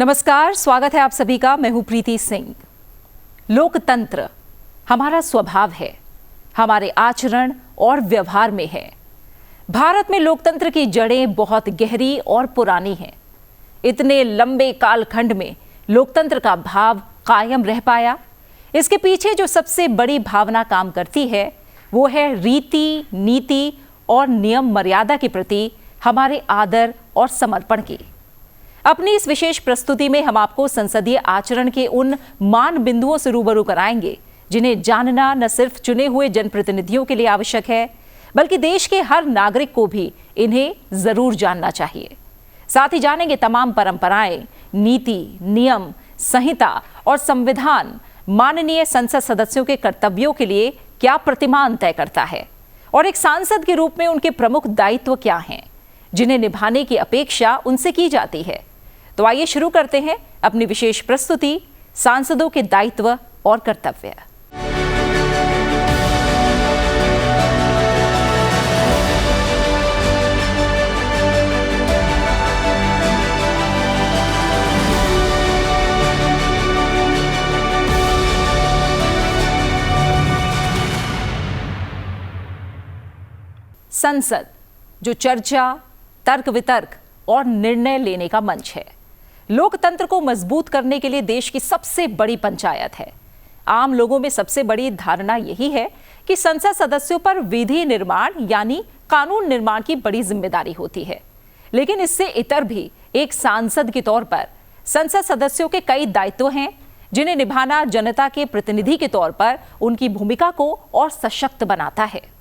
नमस्कार, स्वागत है आप सभी का। मैं हूं प्रीति सिंह। लोकतंत्र हमारा स्वभाव है, हमारे आचरण और व्यवहार में है। भारत में लोकतंत्र की जड़ें बहुत गहरी और पुरानी हैं। इतने लंबे कालखंड में लोकतंत्र का भाव कायम रह पाया, इसके पीछे जो सबसे बड़ी भावना काम करती है वो है रीति, नीति और नियम मर्यादा के प्रति हमारे आदर और समर्पण की। अपनी इस विशेष प्रस्तुति में हम आपको संसदीय आचरण के उन मान बिंदुओं से रूबरू कराएंगे जिन्हें जानना न सिर्फ चुने हुए जनप्रतिनिधियों के लिए आवश्यक है, बल्कि देश के हर नागरिक को भी इन्हें जरूर जानना चाहिए। साथ ही जानेंगे तमाम परंपराएं, नीति, नियम, संहिता और संविधान माननीय संसद सदस्यों के कर्तव्यों के लिए क्या प्रतिमान तय करता है और एक सांसद के रूप में उनके प्रमुख दायित्व क्या हैं, जिन्हें निभाने की अपेक्षा उनसे की जाती है। तो आइए शुरू करते हैं अपनी विशेष प्रस्तुति, सांसदों के दायित्व और कर्तव्य। संसद जो चर्चा, तर्क वितर्क और निर्णय लेने का मंच है। लोकतंत्र को मजबूत करने के लिए देश की सबसे बड़ी पंचायत है। आम लोगों में सबसे बड़ी धारणा यही है कि संसद सदस्यों पर विधि निर्माण यानी कानून निर्माण की बड़ी जिम्मेदारी होती है, लेकिन इससे इतर भी एक सांसद के तौर पर संसद सदस्यों के कई दायित्व हैं जिन्हें निभाना जनता के प्रतिनिधि के तौर पर उनकी भूमिका को और सशक्त बनाता है।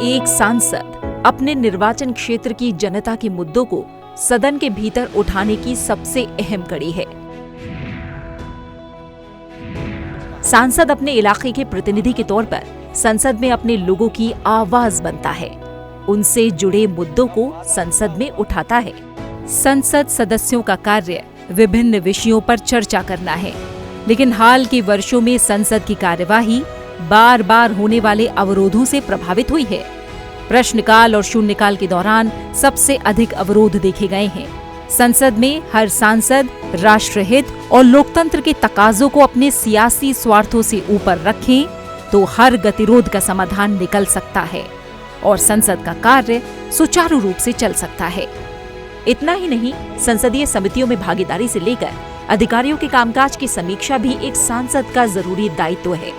एक सांसद अपने निर्वाचन क्षेत्र की जनता के मुद्दों को सदन के भीतर उठाने की सबसे अहम कड़ी है। सांसद अपने इलाके के प्रतिनिधि के तौर पर संसद में अपने लोगों की आवाज बनता है, उनसे जुड़े मुद्दों को संसद में उठाता है। संसद सदस्यों का कार्य विभिन्न विषयों पर चर्चा करना है, लेकिन हाल के वर्षों में संसद की कार्यवाही बार बार होने वाले अवरोधों से प्रभावित हुई है। प्रश्नकाल और शून्यकाल के दौरान सबसे अधिक अवरोध देखे गए हैं। संसद में हर सांसद राष्ट्रहित और लोकतंत्र के तकाजों को अपने सियासी स्वार्थों से ऊपर रखें तो हर गतिरोध का समाधान निकल सकता है और संसद का कार्य सुचारू रूप से चल सकता है। इतना ही नहीं, संसदीय समितियों में भागीदारी से लेकर अधिकारियों के कामकाज की समीक्षा भी एक सांसद का जरूरी दायित्व है।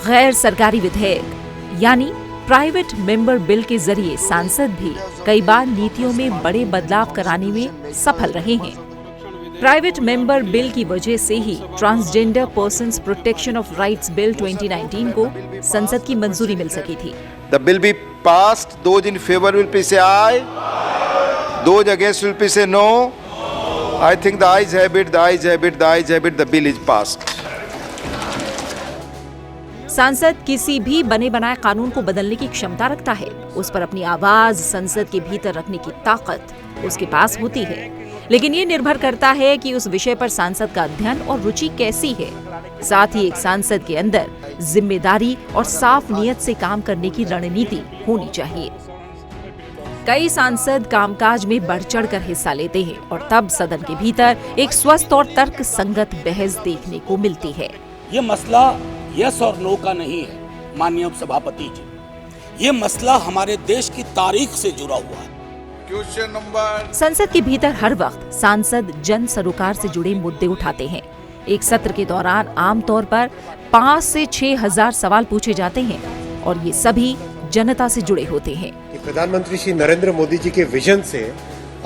गैर सरकारी विधेयक यानी प्राइवेट मेंबर बिल के जरिए सांसद भी कई बार नीतियों में बड़े बदलाव कराने में सफल रहे हैं। प्राइवेट मेंबर बिल की वजह से ही transgender persons protection of rights bill 2019 को संसद की मंजूरी मिल सकी थी। The bill be passed. Those in favor will please say aye. Those against will please say no. I think the ayes have it. The ayes have it. The ayes have it. The bill is passed. सांसद किसी भी बने बनाए कानून को बदलने की क्षमता रखता है। उस पर अपनी आवाज संसद के भीतर रखने की ताकत उसके पास होती है, लेकिन ये निर्भर करता है कि उस विषय पर सांसद का अध्ययन और रुचि कैसी है। साथ ही एक सांसद के अंदर जिम्मेदारी और साफ नियत से काम करने की रणनीति होनी चाहिए। कई सांसद कामकाज में बढ़ चढ़कर हिस्सा लेते हैं और तब सदन के भीतर एक स्वस्थ और तर्क संगत बहस देखने को मिलती है। ये मसला यस और नो का नहीं है माननीय उपसभापति जी, ये मसला हमारे देश की तारीख से जुड़ा हुआ है। Question number. संसद के भीतर हर वक्त सांसद जन सरोकार से जुड़े मुद्दे उठाते हैं। एक सत्र के दौरान आमतौर पर 5 से 6 हजार सवाल पूछे जाते हैं और ये सभी जनता से जुड़े होते हैं। प्रधानमंत्री श्री नरेंद्र मोदी जी के विजन से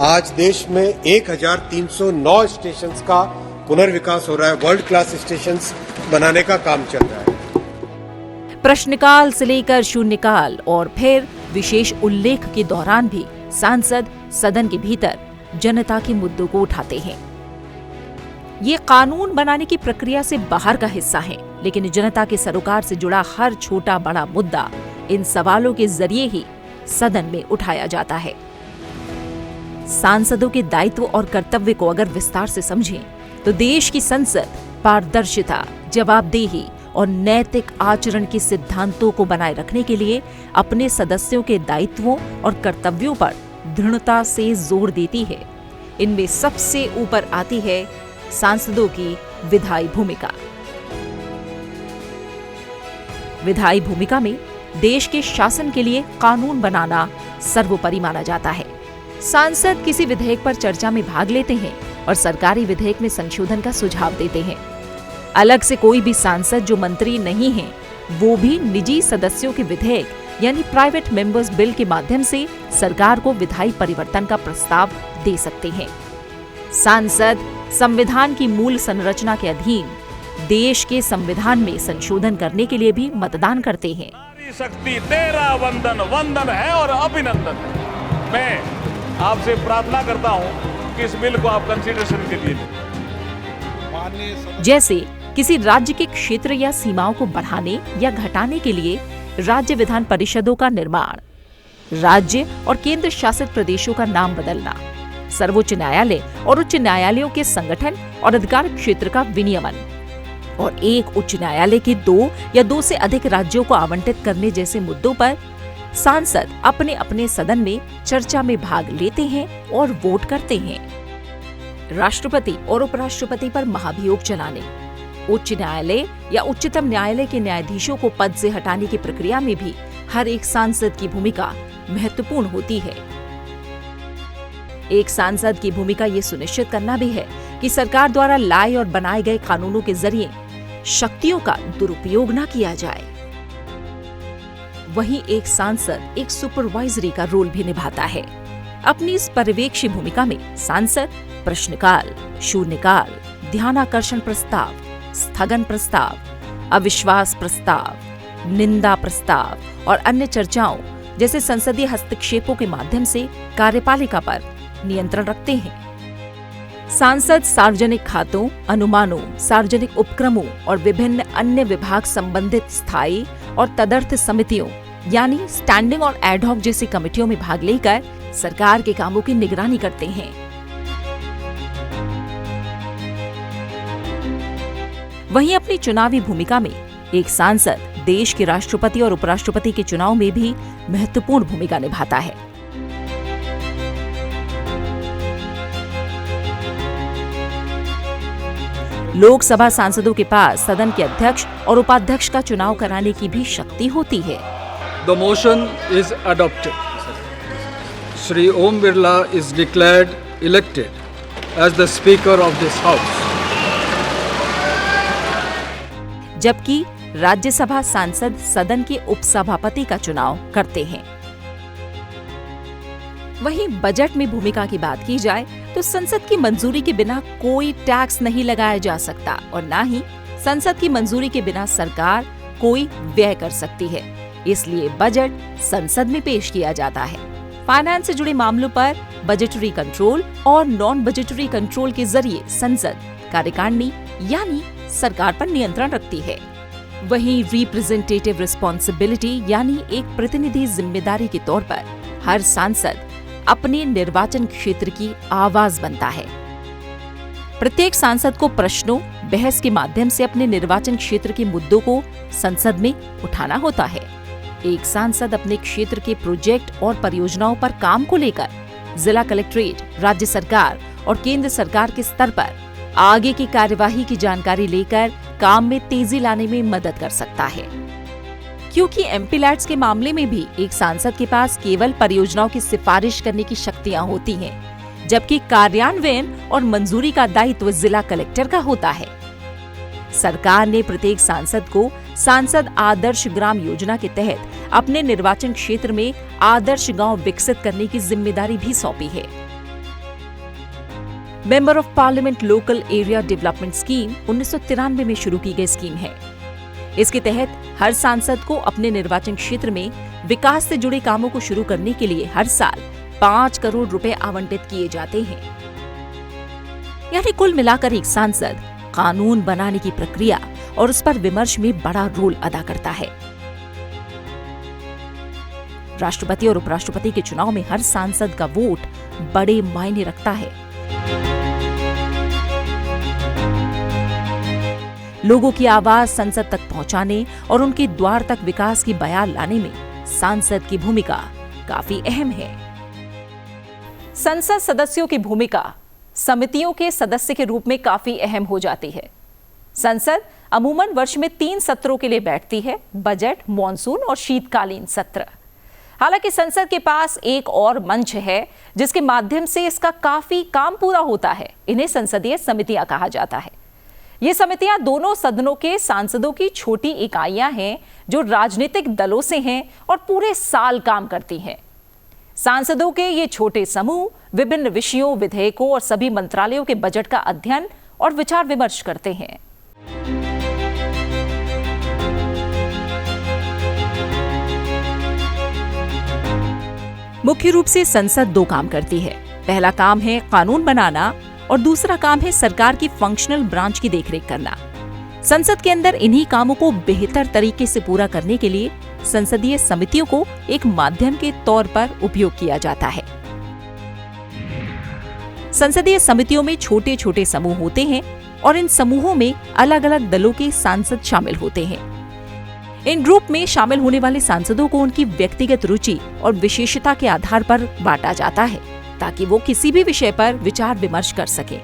आज देश में 1309 स्टेशंस का पुनर्विकास हो रहा है। वर्ल्ड क्लास स्टेशंस बनाने का काम चल रहा है। प्रश्नकाल से लेकर शून्यकाल और फिर विशेष उल्लेख के दौरान भी सांसद सदन के भीतर जनता के मुद्दों को उठाते हैं। ये कानून बनाने की प्रक्रिया से बाहर का हिस्सा है, लेकिन जनता के सरोकार से जुड़ा हर छोटा बड़ा मुद्दा इन सवालों के जरिए ही सदन में उठाया जाता है। सांसदों के दायित्व और कर्तव्य को अगर विस्तार से समझें तो देश की संसद पारदर्शिता, जवाबदेही और नैतिक आचरण के सिद्धांतों को बनाए रखने के लिए अपने सदस्यों के दायित्वों और कर्तव्यों पर दृढ़ता से जोर देती है। इनमें सबसे ऊपर आती है सांसदों की विधायी भूमिका। विधायी भूमिका में देश के शासन के लिए कानून बनाना सर्वोपरि माना जाता है। सांसद किसी विधेयक पर चर्चा में भाग लेते हैं और सरकारी विधेयक में संशोधन का सुझाव देते हैं। अलग से कोई भी सांसद जो मंत्री नहीं है, वो भी निजी सदस्यों के विधेयक यानी प्राइवेट मेंबर्स बिल के माध्यम से सरकार को विधायी परिवर्तन का प्रस्ताव दे सकते हैं। सांसद संविधान की मूल संरचना के अधीन देश के संविधान में संशोधन करने के लिए भी मतदान करते हैं। नारी शक्ति तेरा वंदन वंदन है और अभिनंदन है। मैं आपसे प्रार्थना करता हूं कि इस बिल को आप कंसीडरेशन के लिए लें। जैसे किसी राज्य के क्षेत्र या सीमाओं को बढ़ाने या घटाने के लिए राज्य विधान परिषदों का निर्माण, राज्य और केंद्र शासित प्रदेशों का नाम बदलना, सर्वोच्च न्यायालय और उच्च न्यायालयों के संगठन और अधिकार क्षेत्र का विनियमन और एक उच्च न्यायालय के 2 या 2 से अधिक राज्यों को आवंटित करने जैसे मुद्दों पर सांसद अपने अपने सदन में चर्चा में भाग लेते हैं और वोट करते हैं। राष्ट्रपति और उपराष्ट्रपति पर महाभियोग चलाने, उच्च न्यायालय या उच्चतम न्यायालय के न्यायाधीशों को पद से हटाने की प्रक्रिया में भी हर एक सांसद की भूमिका महत्वपूर्ण होती है। एक सांसद की भूमिका ये सुनिश्चित करना भी है कि सरकार द्वारा लाए और बनाए गए कानूनों के जरिए शक्तियों का दुरुपयोग न किया जाए। वहीं एक सांसद एक सुपरवाइजरी का रोल भी निभाता है। अपनी इस पर्यवेक्षी भूमिका में सांसद प्रश्नकाल, शून्यकाल, ध्यानाकर्षण प्रस्ताव, स्थगन प्रस्ताव, अविश्वास प्रस्ताव, निंदा प्रस्ताव और अन्य चर्चाओं जैसे संसदीय हस्तक्षेपों के माध्यम से कार्यपालिका पर नियंत्रण रखते हैं। सांसद सार्वजनिक खातों, अनुमानों, सार्वजनिक उपक्रमों और विभिन्न अन्य विभाग संबंधित स्थायी और तदर्थ समितियों यानी स्टैंडिंग और एडहॉक जैसी कमेटियों में भाग लेकर सरकार के कामों की निगरानी करते हैं। वहीं अपनी चुनावी भूमिका में एक सांसद देश के राष्ट्रपति और उपराष्ट्रपति के चुनाव में भी महत्वपूर्ण भूमिका निभाता है। लोकसभा सांसदों के पास सदन के अध्यक्ष और उपाध्यक्ष का चुनाव कराने की भी शक्ति होती है। The motion is adopted. Shri Om Birla is declared elected as the Speaker of this House. जबकि राज्यसभा सांसद सदन के उपसभापति का चुनाव करते हैं। वहीं बजट में भूमिका की बात की जाए तो संसद की मंजूरी के बिना कोई टैक्स नहीं लगाया जा सकता और न ही संसद की मंजूरी के बिना सरकार कोई व्यय कर सकती है। इसलिए बजट संसद में पेश किया जाता है। फाइनेंस से जुड़े मामलों पर बजटरी कंट्रोल और नॉन बजटरी कंट्रोल के जरिए संसद कार्यकारिणी यानी सरकार पर नियंत्रण रखती है। वहीं रिप्रेजेंटेटिव रिस्पॉन्सिबिलिटी यानी एक प्रतिनिधि जिम्मेदारी के तौर पर हर सांसद अपने निर्वाचन क्षेत्र की आवाज बनता है। प्रत्येक सांसद को प्रश्नों, बहस के माध्यम से अपने निर्वाचन क्षेत्र के मुद्दों को संसद में उठाना होता है। एक सांसद अपने क्षेत्र के प्रोजेक्ट और परियोजनाओं पर काम को लेकर जिला कलेक्ट्रेट, राज्य सरकार और केंद्र सरकार के स्तर पर आगे की कार्यवाही की जानकारी लेकर काम में तेजी लाने में मदद कर सकता है। क्योंकि एमपी-लैट्स के मामले में भी एक सांसद के पास केवल परियोजनाओं की सिफारिश करने की शक्तियां होती हैं, जबकि कार्यान्वयन और मंजूरी का दायित्व जिला कलेक्टर का होता है। सरकार ने प्रत्येक सांसद को सांसद आदर्श ग्राम योजना के तहत अपने निर्वाचन क्षेत्र में आदर्श गांव विकसित करने की जिम्मेदारी भी सौंपी है। Member of parliament local area development scheme 1993 में शुरू की गई स्कीम है। इसके तहत हर सांसद को अपने निर्वाचन क्षेत्र में विकास से जुड़े कामों को शुरू करने के लिए हर साल 5 करोड़ रुपए आवंटित किए जाते हैं। यानी कुल मिलाकर एक सांसद कानून बनाने की प्रक्रिया और उस पर विमर्श में बड़ा रोल अदा करता है। राष्ट्रपति और उपराष्ट्रपति के चुनाव में हर सांसद का वोट बड़े मायने रखता है। लोगों की आवाज संसद तक पहुंचाने और उनके द्वार तक विकास की बयान लाने में सांसद की भूमिका काफी अहम है। संसद सदस्यों की भूमिका समितियों के सदस्य के रूप में काफी अहम हो जाती है। संसद अमूमन वर्ष में 3 सत्रों के लिए बैठती है, बजट, मॉनसून और शीतकालीन सत्र। हालांकि संसद के पास एक और मंच है जिसके माध्यम से इसका काफी काम पूरा होता है। इन्हें संसदीय समितियां कहा जाता है। ये समितियां दोनों सदनों के सांसदों की छोटी इकाइयां हैं जो राजनीतिक दलों से हैं और पूरे साल काम करती हैं। सांसदों के ये छोटे समूह विभिन्न विषयों, विधेयकों और सभी मंत्रालयों के बजट का अध्ययन और विचार विमर्श करते हैं। मुख्य रूप से संसद 2 काम करती है। पहला काम है कानून बनाना और दूसरा काम है सरकार की फंक्शनल ब्रांच की देखरेख करना। संसद के अंदर इन्हीं कामों को बेहतर तरीके से पूरा करने के लिए संसदीय समितियों को एक माध्यम के तौर पर उपयोग किया जाता है। संसदीय समितियों में छोटे छोटे समूह होते हैं और इन समूहों में अलग अलग दलों के सांसद शामिल होते हैं। इन ग्रुप में शामिल होने वाले सांसदों को उनकी व्यक्तिगत रुचि और विशेषता के आधार पर बांटा जाता है ताकि वो किसी भी विषय पर विचार विमर्श कर सके।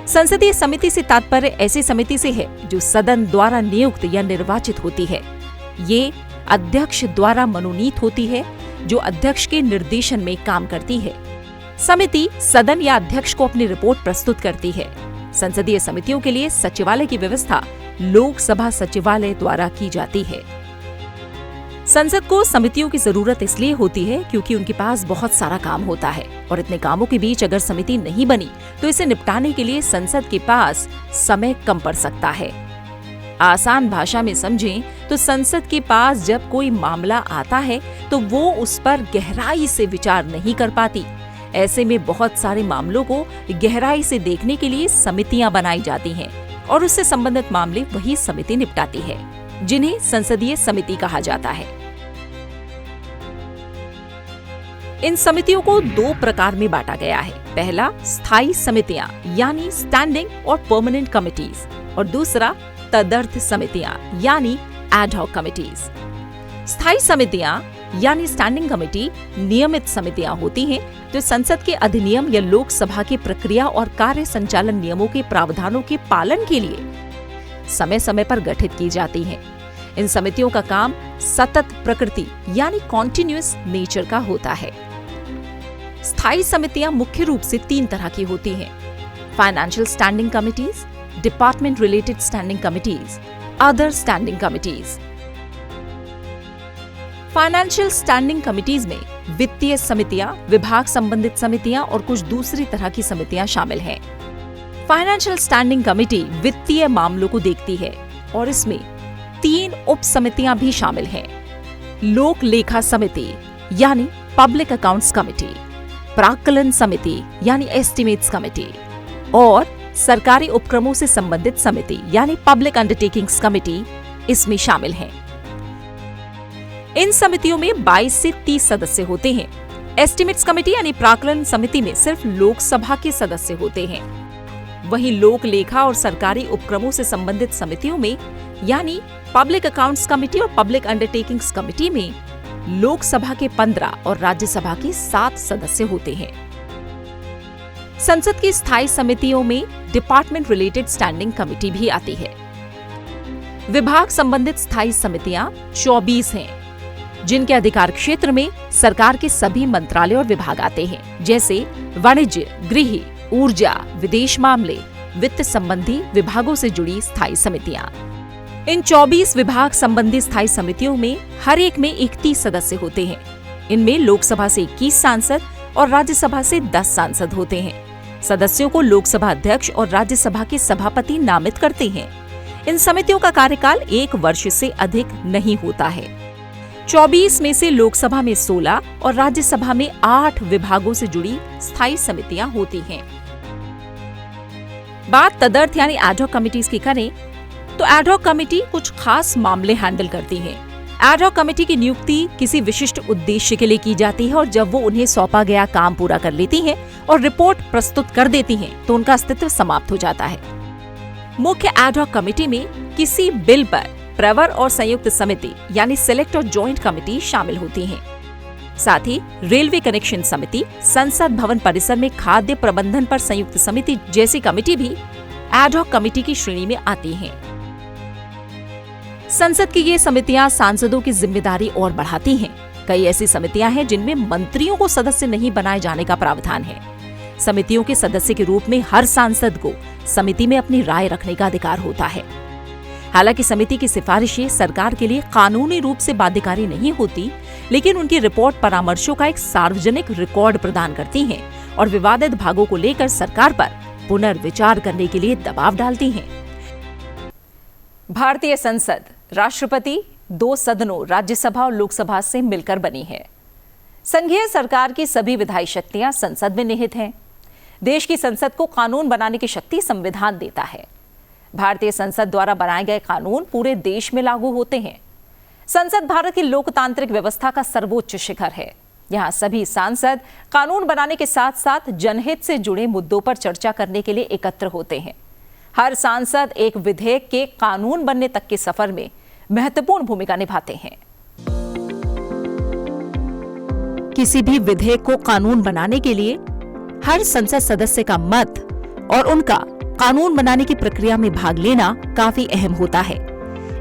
संसदीय समिति से तात्पर्य ऐसी समिति से है जो सदन द्वारा नियुक्त या निर्वाचित होती है। ये अध्यक्ष द्वारा मनोनीत होती है जो अध्यक्ष के निर्देशन में काम करती है। समिति सदन या अध्यक्ष को अपनी रिपोर्ट प्रस्तुत करती है। संसदीय समितियों के लिए सचिवालय की व्यवस्था लोकसभा सचिवालय द्वारा की जाती है। संसद को समितियों की जरूरत इसलिए होती है क्योंकि उनके पास बहुत सारा काम होता है और इतने कामों के बीच अगर समिति नहीं बनी तो इसे निपटाने के लिए संसद के पास समय कम पड़ सकता है। आसान भाषा में समझें तो संसद के पास जब कोई मामला आता है तो वो उस पर गहराई से विचार नहीं कर पाती। ऐसे में बहुत सारे मामलों को गहराई से देखने के लिए समितियां बनाई जाती हैं और उससे संबंधित मामले वही समिति निपटाती है, जिन्हें संसदीय समिति कहा जाता है। इन समितियों को 2 प्रकार में बांटा गया है। पहला स्थायी समितियां यानी स्टैंडिंग और परमानेंट कमिटीज और दूसरा तदर्थ समितियां यानी एड हॉक कमिटीज। स्थायी समितियां यानी स्टैंडिंग कमेटी नियमित समितियां होती हैं जो संसद के अधिनियम या लोकसभा की प्रक्रिया और कार्य संचालन नियमों के प्रावधानों के पालन के लिए समय समय पर गठित की जाती हैं। इन समितियों का काम सतत प्रकृति यानी कॉन्टिन्यूअस नेचर का होता है। स्थायी समितियां मुख्य रूप से 3 तरह की होती हैं: financial standing committees, department related standing committees, other standing committees. Financial standing committees में वित्तीय समितियां, विभाग संबंधित समितियां और कुछ दूसरी तरह की समितियां शामिल हैं। फाइनेंशियल स्टैंडिंग कमेटी वित्तीय मामलों को देखती है और इसमें 3 उप समितियां भी शामिल हैं: लोक लेखा समिति यानी पब्लिक अकाउंट्स कमेटी, प्राक्कलन समिति यानी एस्टिमेट्स कमेटी और सरकारी उपक्रमों से संबंधित समिति यानी पब्लिक अंडरटेकिंग्स कमेटी इसमें शामिल हैं। इन समितियों में 22 से 30 सदस्य होते हैं। एस्टिमेट्स कमेटी यानी प्राक्कलन समिति में सिर्फ लोकसभा के सदस्य होते हैं। वहीं लोक लेखा और सरकारी उपक्रमों से संबंधित समितियों में यानी पब्लिक अकाउंट्स कमेटी और पब्लिक अंडरटेकिंग्स कमेटी में लोकसभा के 15 और राज्यसभा के 7 सदस्य होते हैं। संसद की स्थायी समितियों में डिपार्टमेंट रिलेटेड स्टैंडिंग कमेटी भी आती है। विभाग संबंधित स्थायी समितियां 24 हैं, जिनके अधिकार क्षेत्र में सरकार के सभी मंत्रालय और विभाग आते हैं, जैसे वाणिज्य, गृह, ऊर्जा, विदेश मामले, वित्त संबंधी विभागों से जुड़ी स्थायी समितियां। इन 24 विभाग संबंधी स्थायी समितियों में हर एक में 31 सदस्य होते हैं। इनमें लोकसभा से 21 सांसद और राज्यसभा से 10 सांसद होते हैं। सदस्यों को लोकसभा अध्यक्ष और राज्यसभा के सभापति नामित करते हैं। इन समितियों का कार्यकाल 1 वर्ष से अधिक नहीं होता है। 24 में से लोकसभा में 16 और राज्यसभा में 8 विभागों से जुड़ी स्थायी समितियां होती हैं। बात तदर्थ यानी एड हॉक कमिटीज की करें तो एड हॉक कमेटी कुछ खास मामले हैंडल करती है। एड हॉक कमेटी की नियुक्ति किसी विशिष्ट उद्देश्य के लिए की जाती है और जब वो उन्हें सौंपा गया काम पूरा कर लेती हैं और रिपोर्ट प्रस्तुत कर देती हैं तो उनका अस्तित्व समाप्त हो जाता है। मुख्य एडहॉक कमेटी में किसी बिल पर प्रवर और संयुक्त समिति यानी सेलेक्ट और जॉइंट कमेटी शामिल होती हैं। साथ ही रेलवे कनेक्शन समिति, संसद भवन परिसर में खाद्य प्रबंधन पर संयुक्त समिति जैसी कमेटी भी एडहॉक कमेटी की श्रेणी में आती हैं। संसद की ये समितियां सांसदों की जिम्मेदारी और बढ़ाती हैं। कई ऐसी समितियां हैं जिनमें मंत्रियों को सदस्य नहीं बनाए जाने का प्रावधान है। समितियों के सदस्य के रूप में हर सांसद को समिति में अपनी राय रखने का अधिकार होता है। हालांकि समिति की सिफारिशें सरकार के लिए कानूनी रूप से बाध्यकारी नहीं होती, लेकिन उनकी रिपोर्ट परामर्शों का एक सार्वजनिक रिकॉर्ड प्रदान करती हैं और विवादित भागों को लेकर सरकार पर पुनर्विचार करने के लिए दबाव डालती हैं। भारतीय संसद राष्ट्रपति, 2 सदनों राज्यसभा और लोकसभा से मिलकर बनी है। संघीय सरकार की सभी विधायी शक्तियां संसद में निहित हैं। देश की संसद को कानून बनाने की शक्ति संविधान देता है। भारतीय संसद द्वारा बनाए गए कानून पूरे देश में लागू होते हैं। संसद भारत की लोकतांत्रिक व्यवस्था का सर्वोच्च शिखर है। यहाँ सभी सांसद कानून बनाने के साथ साथ जनहित से जुड़े मुद्दों पर चर्चा करने के लिए एकत्र होते हैं। हर सांसद एक विधेयक के कानून बनने तक के सफर में महत्वपूर्ण भूमिका निभाते हैं। किसी भी विधेयक को कानून बनाने के लिए हर संसद सदस्य का मत और उनका कानून बनाने की प्रक्रिया में भाग लेना काफी अहम होता है।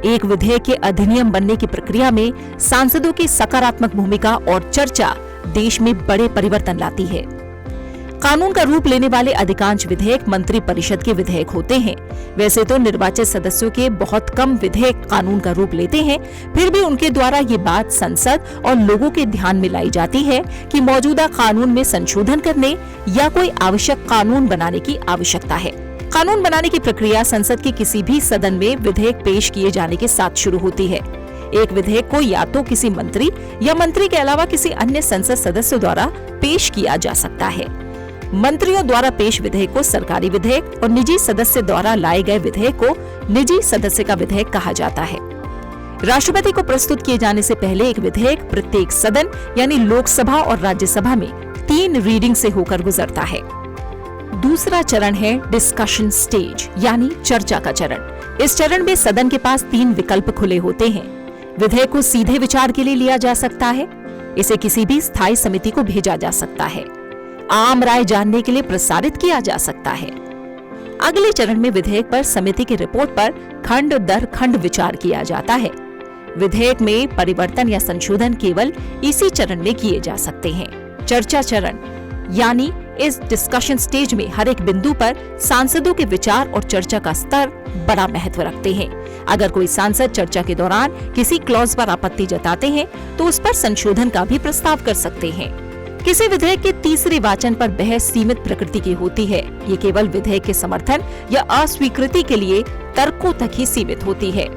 एक विधेयक के अधिनियम बनने की प्रक्रिया में सांसदों की सकारात्मक भूमिका और चर्चा देश में बड़े परिवर्तन लाती है। कानून का रूप लेने वाले अधिकांश विधेयक मंत्री परिषद के विधेयक होते हैं। वैसे तो निर्वाचित सदस्यों के बहुत कम विधेयक कानून का रूप लेते हैं, फिर भी उनके द्वारा ये बात संसद और लोगों के ध्यान में लाई जाती है कि मौजूदा कानून में संशोधन करने या कोई आवश्यक कानून बनाने की आवश्यकता है। कानून बनाने की प्रक्रिया संसद के किसी भी सदन में विधेयक पेश किए जाने के साथ शुरू होती है। एक विधेयक को या तो किसी मंत्री या मंत्री के अलावा किसी अन्य संसद सदस्य द्वारा पेश किया जा सकता है। मंत्रियों द्वारा पेश विधेयक को सरकारी विधेयक और निजी सदस्य द्वारा लाए गए विधेयक को निजी सदस्य का विधेयक कहा जाता है। राष्ट्रपति को प्रस्तुत किए जाने से पहले एक विधेयक प्रत्येक सदन यानी लोकसभा और राज्यसभा में 3 रीडिंग से होकर गुजरता है। दूसरा चरण है डिस्कशन स्टेज यानी चर्चा का चरण। इस चरण में सदन के पास 3 विकल्प खुले होते हैं। विधेयक को सीधे विचार के लिए लिया जा सकता है, इसे किसी भी स्थायी समिति को भेजा जा सकता है, आम राय जानने के लिए प्रसारित किया जा सकता है। अगले चरण में विधेयक पर समिति की रिपोर्ट पर खंड दर खंड विचार किया जाता है। विधेयक में परिवर्तन या संशोधन केवल इसी चरण में किए जा सकते हैं। चर्चा चरण यानी इस डिस्कशन स्टेज में हर एक बिंदु पर सांसदों के विचार और चर्चा का स्तर बड़ा महत्व रखते हैं। अगर कोई सांसद चर्चा के दौरान किसी क्लॉज पर आपत्ति जताते हैं तो उस पर संशोधन का भी प्रस्ताव कर सकते हैं। किसी विधेयक के तीसरे वाचन पर बहस सीमित प्रकृति की होती है। ये केवल विधेयक के समर्थन या अस्वीकृति के लिए तर्कों तक ही सीमित होती है।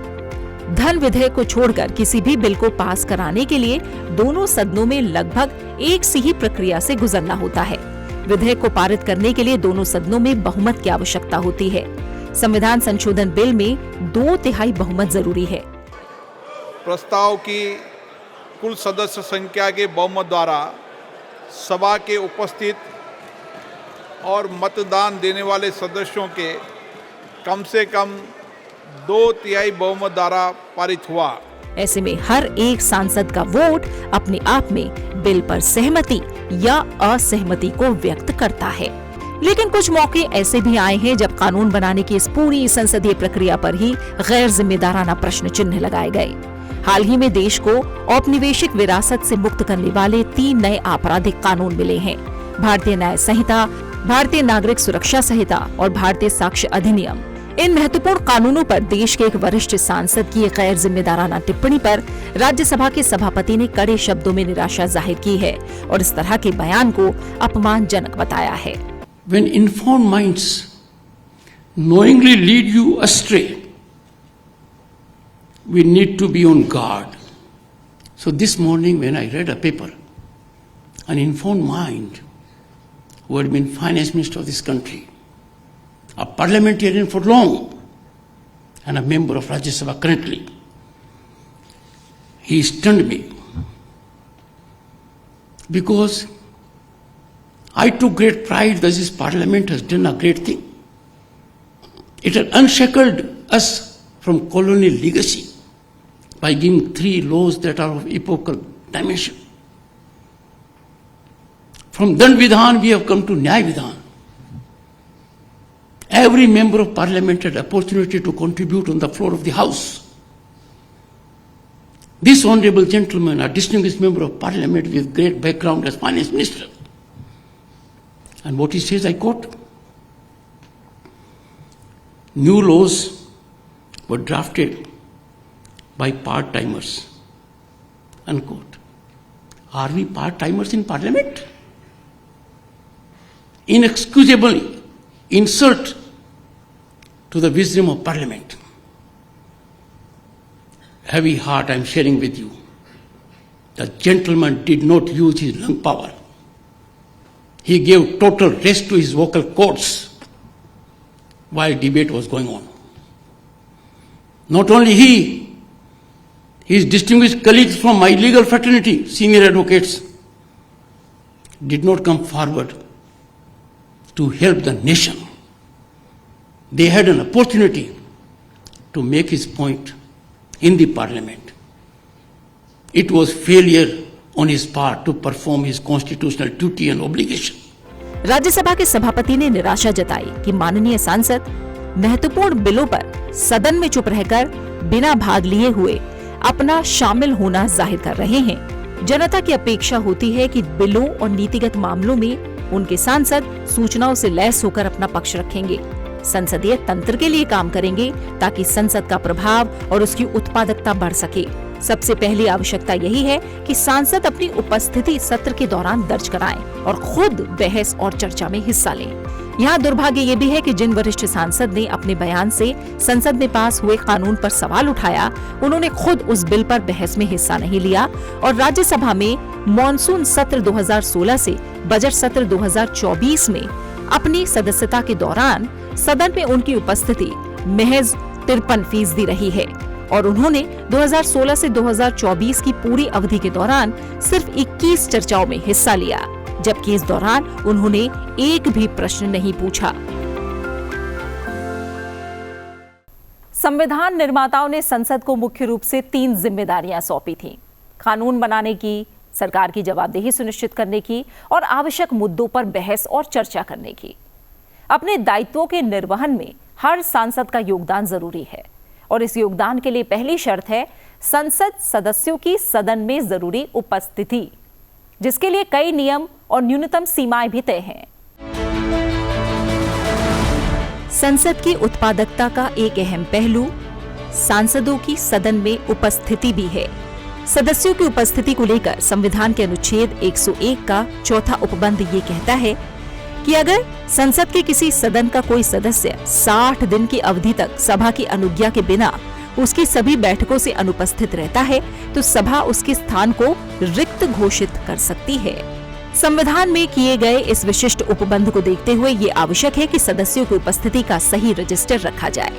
धन विधेयक को छोड़कर किसी भी बिल को पास कराने के लिए दोनों सदनों में लगभग एक सी ही प्रक्रिया से गुजरना होता है। विधेयक को पारित करने के लिए दोनों सदनों में बहुमत की आवश्यकता होती है। संविधान संशोधन बिल में 2/3 बहुमत जरूरी है। प्रस्ताव की कुल सदस्य संख्या के बहुमत द्वारा सभा के उपस्थित और मतदान देने वाले सदस्यों के कम से कम 2/3 बहुमत द्वारा पारित हुआ। ऐसे में हर एक सांसद का वोट अपने आप में बिल पर सहमति या असहमति को व्यक्त करता है। लेकिन कुछ मौके ऐसे भी आए हैं जब कानून बनाने की इस पूरी संसदीय प्रक्रिया पर ही गैर जिम्मेदाराना प्रश्न चिन्ह लगाए गए। हाल ही में देश को औपनिवेशिक विरासत से मुक्त करने वाले 3 नए आपराधिक कानून मिले हैं। भारतीय न्याय संहिता, भारतीय नागरिक सुरक्षा संहिता और भारतीय साक्ष्य अधिनियम। इन महत्वपूर्ण कानूनों पर देश के एक वरिष्ठ सांसद की गैर जिम्मेदाराना टिप्पणी पर राज्यसभा के सभापति ने कड़े शब्दों में निराशा जाहिर की है और इस तरह के बयान को अपमानजनक बताया है। When informed minds knowingly lead you astray, we need to be on guard. So this morning when I read a paper, an informed mind who had been finance minister of this country, a parliamentarian for long and a member of Rajya Sabha currently, he stunned me because I took great pride that this parliament has done a great thing. It had unshackled us from colonial legacy by giving 3 laws that are of epochal dimension. From Dand Vidhan, we have come to Nyay Vidhan. Every member of parliament had opportunity to contribute on the floor of the house. This honorable gentleman, a distinguished member of parliament with great background as finance minister. And what he says, I quote, new laws were drafted by part-timers, unquote. Are we part-timers in parliament? Inexcusable insult to the wisdom of parliament. Heavy heart I am sharing with you. The gentleman did not use his lung power. He gave total rest to his vocal cords while debate was going on. Not only he, his distinguished colleagues from my legal fraternity, senior advocates, did not come forward to help the nation. They had an opportunity to make his point in the parliament. It was failure on his part to perform his constitutional duty and obligation. Rajya Sabha के सभापति ने निराशा जताई कि माननीय सांसद महत्वपूर्ण बिलों पर सदन में चुप रहकर बिना भाग लिए हुए अपना शामिल होना जाहिर कर रहे हैं। जनता की अपेक्षा होती है कि बिलों और नीतिगत मामलों में उनके सांसद सूचनाओं से लैस होकर अपना पक्ष रखेंगे, संसदीय तंत्र के लिए काम करेंगे ताकि संसद का प्रभाव और उसकी उत्पादकता बढ़ सके। सबसे पहली आवश्यकता यही है कि सांसद अपनी उपस्थिति सत्र के दौरान दर्ज कराएं और खुद बहस और चर्चा में हिस्सा लें। यहाँ दुर्भाग्य ये भी है कि जिन वरिष्ठ सांसद ने अपने बयान से संसद में पास हुए कानून पर सवाल उठाया, उन्होंने खुद उस बिल पर बहस में हिस्सा नहीं लिया और राज्यसभा में मॉनसून सत्र 2016 से बजट सत्र 2024 में अपनी सदस्यता के दौरान सदन में उनकी उपस्थिति महज 53% रही है और उन्होंने 2016 से 2024 की पूरी अवधि के दौरान सिर्फ 21 चर्चाओं में हिस्सा लिया, जबकि इस दौरान उन्होंने एक भी प्रश्न नहीं पूछा। संविधान निर्माताओं ने संसद को मुख्य रूप से 3 जिम्मेदारियां सौंपी थीं: कानून बनाने की, सरकार की जवाबदेही सुनिश्चित करने की और आवश्यक मुद्दों पर बहस और चर्चा करने की। अपने दायित्वों के निर्वहन में हर सांसद का योगदान जरूरी है और इस योगदान के लिए पहली शर्त है संसद सदस्यों की सदन में जरूरी उपस्थिति, जिसके लिए कई नियम और न्यूनतम सीमाएं भी तय हैं। संसद की उत्पादकता का एक अहम पहलू सांसदों की सदन में उपस्थिति भी है। सदस्यों की उपस्थिति को लेकर संविधान के अनुच्छेद 101 का चौथा उपबंध ये कहता है कि अगर संसद के किसी सदन का कोई सदस्य 60 दिन की अवधि तक सभा की अनुज्ञा के बिना उसकी सभी बैठकों से अनुपस्थित रहता है तो सभा उसके स्थान को रिक्त घोषित कर सकती है। संविधान में किए गए इस विशिष्ट उपबंध को देखते हुए ये आवश्यक है कि सदस्यों की उपस्थिति का सही रजिस्टर रखा जाए।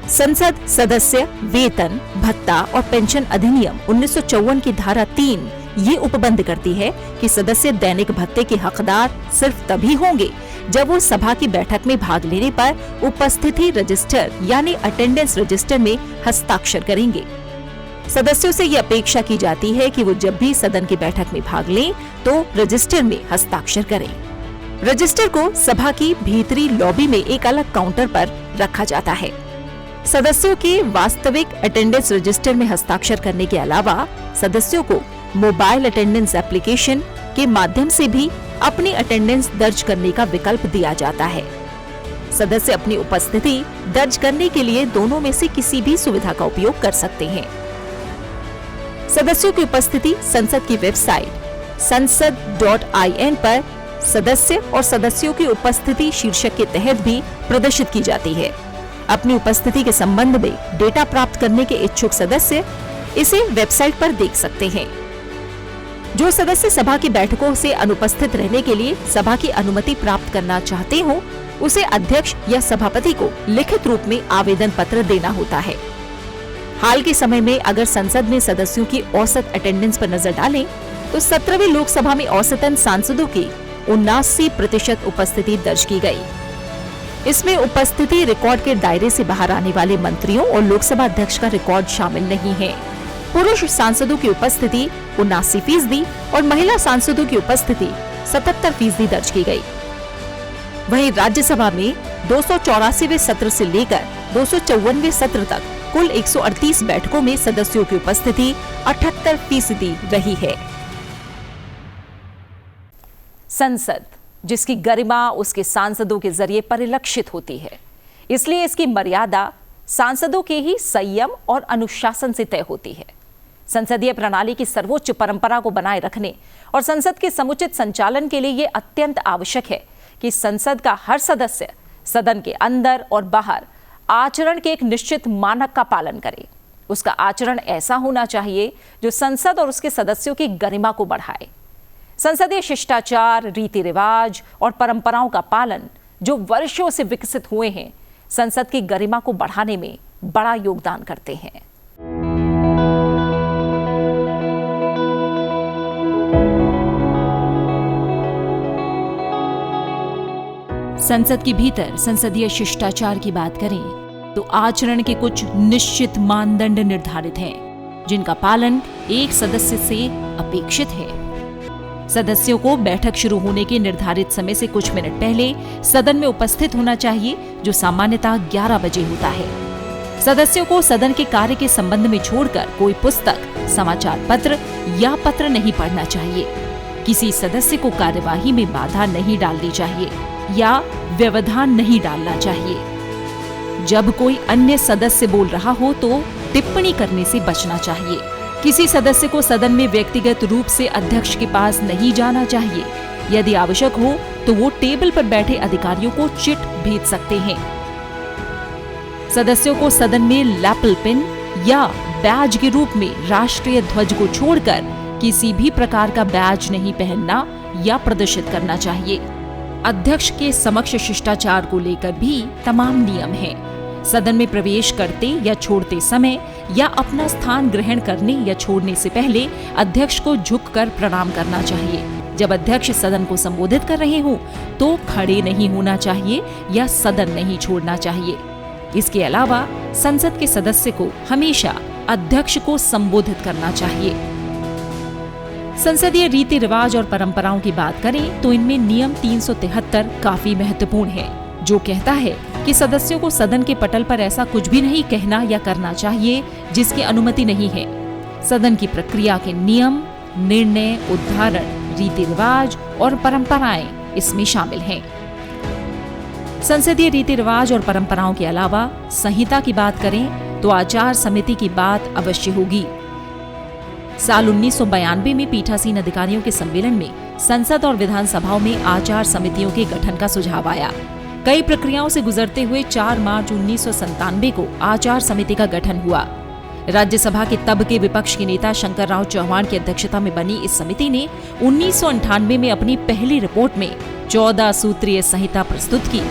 संसद सदस्य वेतन, भत्ता और पेंशन अधिनियम 1954 की धारा 3 ये उपबंध करती है कि सदस्य दैनिक भत्ते के हकदार सिर्फ तभी होंगे जब वो सभा की बैठक में भाग लेने पर उपस्थिति रजिस्टर यानी अटेंडेंस रजिस्टर में हस्ताक्षर करेंगे। सदस्यों से ये अपेक्षा की जाती है कि वो जब भी सदन की बैठक में भाग लें तो रजिस्टर में हस्ताक्षर करें। रजिस्टर को सभा की भीतरी लॉबी में एक अलग काउंटर पर रखा जाता है। सदस्यों के वास्तविक अटेंडेंस रजिस्टर में हस्ताक्षर करने के अलावा सदस्यों को मोबाइल अटेंडेंस एप्लीकेशन के माध्यम से भी अपनी अटेंडेंस दर्ज करने का विकल्प दिया जाता है। सदस्य अपनी उपस्थिति दर्ज करने के लिए दोनों में से किसी भी सुविधा का उपयोग कर सकते हैं। सदस्यों की उपस्थिति संसद की वेबसाइट संसद.in पर सदस्य और सदस्यों की उपस्थिति शीर्षक के तहत भी प्रदर्शित की जाती है। अपनी उपस्थिति के संबंध में डेटा प्राप्त करने के इच्छुक सदस्य इसे वेबसाइट पर देख सकते हैं। जो सदस्य सभा की बैठकों से अनुपस्थित रहने के लिए सभा की अनुमति प्राप्त करना चाहते हो, उसे अध्यक्ष या सभापति को लिखित रूप में आवेदन पत्र देना होता है। हाल के समय में अगर संसद में सदस्यों की औसत अटेंडेंस पर नजर डालें, तो 17वीं लोकसभा में औसतन सांसदों की 79% उपस्थिति दर्ज की गई। इसमें उपस्थिति रिकॉर्ड के दायरे से बाहर आने वाले मंत्रियों और लोकसभा अध्यक्ष का रिकॉर्ड शामिल नहीं है। पुरुष सांसदों की उपस्थिति 79% और महिला सांसदों की उपस्थिति 77% दर्ज की गई। वहीं राज्यसभा में 284वें सत्र से लेकर 254वें सत्र तक कुल 138 बैठकों में सदस्यों की उपस्थिति 78% रही है। संसद, जिसकी गरिमा उसके सांसदों के जरिए परिलक्षित होती है, इसलिए इसकी मर्यादा सांसदों के ही संयम और अनुशासन से तय होती है। संसदीय प्रणाली की सर्वोच्च परंपरा को बनाए रखने और संसद के समुचित संचालन के लिए यह अत्यंत आवश्यक है कि संसद का हर सदस्य सदन के अंदर और बाहर आचरण के एक निश्चित मानक का पालन करे। उसका आचरण ऐसा होना चाहिए जो संसद और उसके सदस्यों की गरिमा को बढ़ाए। संसदीय शिष्टाचार, रीति रिवाज और परंपराओं का पालन जो वर्षों से विकसित हुए हैं, संसद की गरिमा को बढ़ाने में बड़ा योगदान करते हैं। संसद के भीतर संसदीय शिष्टाचार की बात करें तो आचरण के कुछ निश्चित मानदंड निर्धारित हैं, जिनका पालन एक सदस्य से अपेक्षित है। सदस्यों को बैठक शुरू होने के निर्धारित समय से कुछ मिनट पहले सदन में उपस्थित होना चाहिए, जो सामान्यतः 11 बजे होता है। सदस्यों को सदन के कार्य के संबंध में छोड़कर कोई पुस्तक, समाचार पत्र या पत्र नहीं पढ़ना चाहिए। किसी सदस्य को कार्यवाही में बाधा नहीं डालनी चाहिए या व्यवधान नहीं डालना चाहिए। जब कोई अन्य सदस्य बोल रहा हो तो टिप्पणी करने से बचना चाहिए। किसी सदस्य को सदन में व्यक्तिगत रूप से अध्यक्ष के पास नहीं जाना चाहिए। यदि आवश्यक हो तो वो टेबल पर बैठे अधिकारियों को चिट भेज सकते हैं। सदस्यों को सदन में लैपल पिन या बैज के रूप में राष्ट्रीय ध्वज को छोड़कर किसी भी प्रकार का बैज नहीं पहनना या प्रदर्शित करना चाहिए। अध्यक्ष के समक्ष शिष्टाचार को लेकर भी तमाम नियम हैं। सदन में प्रवेश करते या छोड़ते समय या अपना स्थान ग्रहण करने या छोड़ने से पहले अध्यक्ष को झुककर प्रणाम करना चाहिए। जब अध्यक्ष सदन को संबोधित कर रहे हों तो खड़े नहीं होना चाहिए या सदन नहीं छोड़ना चाहिए। इसके अलावा संसद के सदस्य को हमेशा अध्यक्ष को संबोधित करना चाहिए। संसदीय रीति रिवाज और परंपराओं की बात करें तो इनमें नियम 373 काफी महत्वपूर्ण है, जो कहता है कि सदस्यों को सदन के पटल पर ऐसा कुछ भी नहीं कहना या करना चाहिए जिसकी अनुमति नहीं है। सदन की प्रक्रिया के नियम, निर्णय, उद्धारण, रीति रिवाज और परंपराएं इसमें शामिल हैं। संसदीय रीति रिवाज और परंपराओं के अलावा संहिता की बात करें तो आचार समिति की बात अवश्य होगी। साल 1992 में पीठासीन अधिकारियों के सम्मेलन में संसद और विधानसभाओं में आचार समितियों के गठन का सुझाव आया। कई प्रक्रियाओं से गुजरते हुए 4 मार्च 1997 को आचार समिति का गठन हुआ। राज्यसभा के तब के विपक्ष के नेता शंकर राव चौहान की अध्यक्षता में बनी इस समिति ने 1998 में अपनी पहली रिपोर्ट में 14 सूत्रीय संहिता प्रस्तुत की।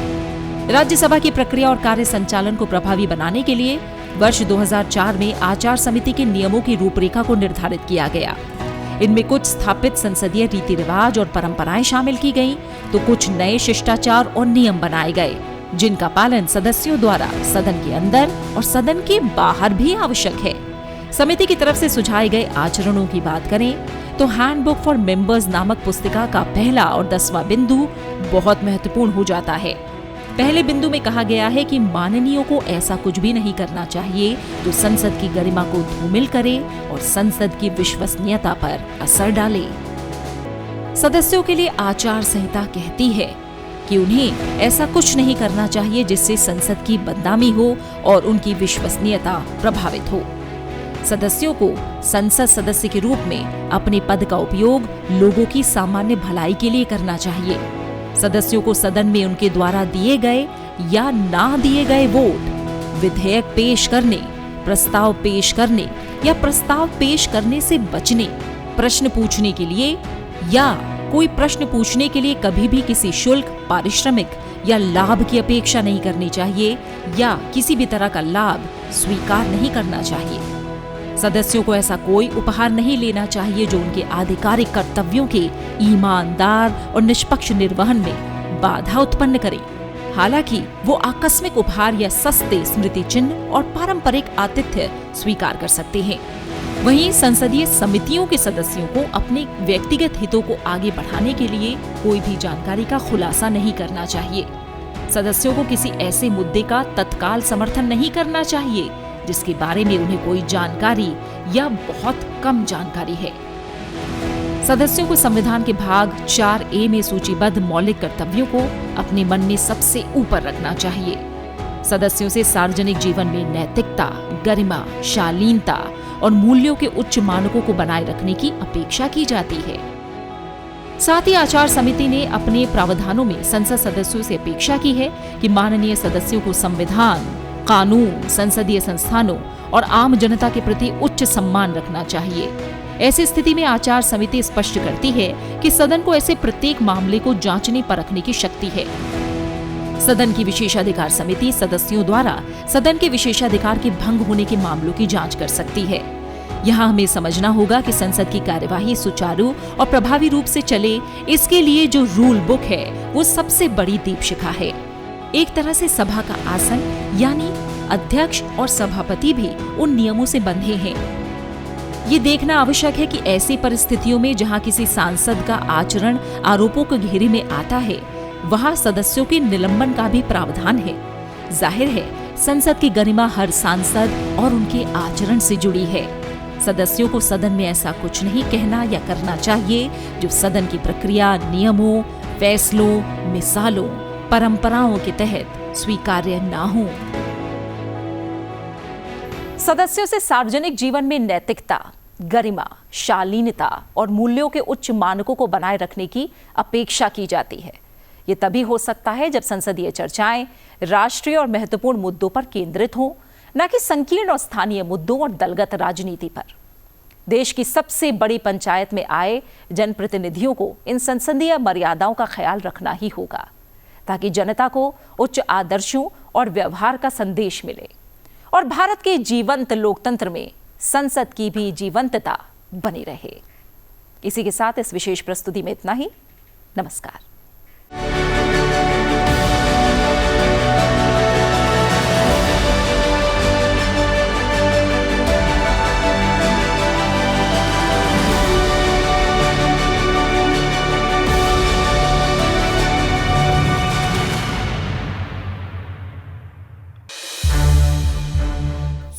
राज्यसभा की प्रक्रिया और कार्य संचालन को प्रभावी बनाने के लिए वर्ष 2004 में आचार समिति के नियमों की रूपरेखा को निर्धारित किया गया। इनमें कुछ स्थापित संसदीय रीति रिवाज और परंपराएं शामिल की गईं, तो कुछ नए शिष्टाचार और नियम बनाए गए, जिनका पालन सदस्यों द्वारा सदन के अंदर और सदन के बाहर भी आवश्यक है। समिति की तरफ से सुझाए गए आचरणों की बात करें तो हैंडबुक फॉर मेंबर्स नामक पुस्तिका का पहला और 10वां बिंदु बहुत महत्वपूर्ण हो जाता है। पहले बिंदु में कहा गया है कि माननीयों को ऐसा कुछ भी नहीं करना चाहिए जो संसद की गरिमा को धूमिल करे और संसद की विश्वसनीयता पर असर डाले। सदस्यों के लिए आचार संहिता कहती है कि उन्हें ऐसा कुछ नहीं करना चाहिए जिससे संसद की बदनामी हो और उनकी विश्वसनीयता प्रभावित हो। सदस्यों को संसद सदस्य के रूप में अपने पद का उपयोग लोगों की सामान्य भलाई के लिए करना चाहिए। सदस्यों को सदन में उनके द्वारा दिए गए या ना दिए गए वोट, विधेयक पेश करने, प्रस्ताव पेश करने या प्रस्ताव पेश करने से बचने, प्रश्न पूछने के लिए या कोई प्रश्न पूछने के लिए कभी भी किसी शुल्क, पारिश्रमिक या लाभ की अपेक्षा नहीं करनी चाहिए या किसी भी तरह का लाभ स्वीकार नहीं करना चाहिए। सदस्यों को ऐसा कोई उपहार नहीं लेना चाहिए जो उनके आधिकारिक कर्तव्यों के ईमानदार और निष्पक्ष निर्वहन में बाधा उत्पन्न करे। हालांकि वो आकस्मिक उपहार या सस्ते स्मृति चिन्ह और पारंपरिक आतिथ्य स्वीकार कर सकते हैं। वहीं संसदीय समितियों के सदस्यों को अपने व्यक्तिगत हितों को आगे बढ़ाने के लिए कोई भी जानकारी का खुलासा नहीं करना चाहिए। सदस्यों को किसी ऐसे मुद्दे का तत्काल समर्थन नहीं करना चाहिए जिसके बारे में उन्हें कोई जानकारी या बहुत कम जानकारी है। सदस्यों को संविधान के भाग 4A में सूचीबद्ध मौलिक कर्तव्यों को अपने मन में सबसे ऊपर रखना चाहिए। सदस्यों से सार्वजनिक जीवन में नैतिकता, गरिमा, शालीनता और मूल्यों के उच्च मानकों को बनाए रखने की अपेक्षा की जाती है। साथ ही आचार समिति ने अपने प्रावधानों में संसद सदस्यों से अपेक्षा की है कि माननीय सदस्यों को संविधान, कानून, संसदीय संस्थानों और आम जनता के प्रति उच्च सम्मान रखना चाहिए। ऐसी स्थिति में आचार समिति स्पष्ट करती है कि सदन को ऐसे प्रत्येक मामले को जांचने परखने की शक्ति है। सदन की विशेषाधिकार समिति सदस्यों द्वारा सदन के विशेषाधिकार के भंग होने के मामलों की जांच कर सकती है। यहाँ हमें समझना होगा कि संसद की कार्यवाही सुचारू और प्रभावी रूप से चले, इसके लिए जो रूल बुक है वो सबसे बड़ी दीपशिखा है। एक तरह से सभा का आसन यानी अध्यक्ष और सभापति भी उन नियमों से बंधे हैं। ये देखना आवश्यक है कि ऐसी परिस्थितियों में जहां किसी सांसद का आचरण आरोपों के घेरे में आता है, वहां सदस्यों के निलंबन का भी प्रावधान है। जाहिर है, संसद की गरिमा हर सांसद और उनके आचरण से जुड़ी है। सदस्यों को सदन में ऐसा कुछ नहीं कहना या करना चाहिए जो सदन की प्रक्रिया, नियमों, फैसलों, मिसालों, परंपराओं के तहत स्वीकार्य ना हो। सदस्यों से सार्वजनिक जीवन में नैतिकता, गरिमा, शालीनता और मूल्यों के उच्च मानकों को बनाए रखने की अपेक्षा की जाती है। ये तभी हो सकता है जब संसदीय चर्चाएं राष्ट्रीय और महत्वपूर्ण मुद्दों पर केंद्रित हों, न कि संकीर्ण और स्थानीय मुद्दों और दलगत राजनीति पर। देश की सबसे बड़ी पंचायत में आए जनप्रतिनिधियों को इन संसदीय मर्यादाओं का ख्याल रखना ही होगा, ताकि जनता को उच्च आदर्शों और व्यवहार का संदेश मिले और भारत के जीवंत लोकतंत्र में संसद की भी जीवंतता बनी रहे। इसी के साथ इस विशेष प्रस्तुति में इतना ही। नमस्कार।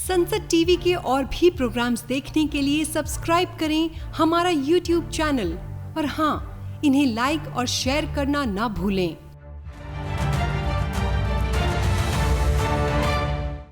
संसद टीवी के और भी प्रोग्राम्स देखने के लिए सब्सक्राइब करें हमारा YouTube चैनल और हाँ, इन्हें लाइक और शेयर करना ना भूलें।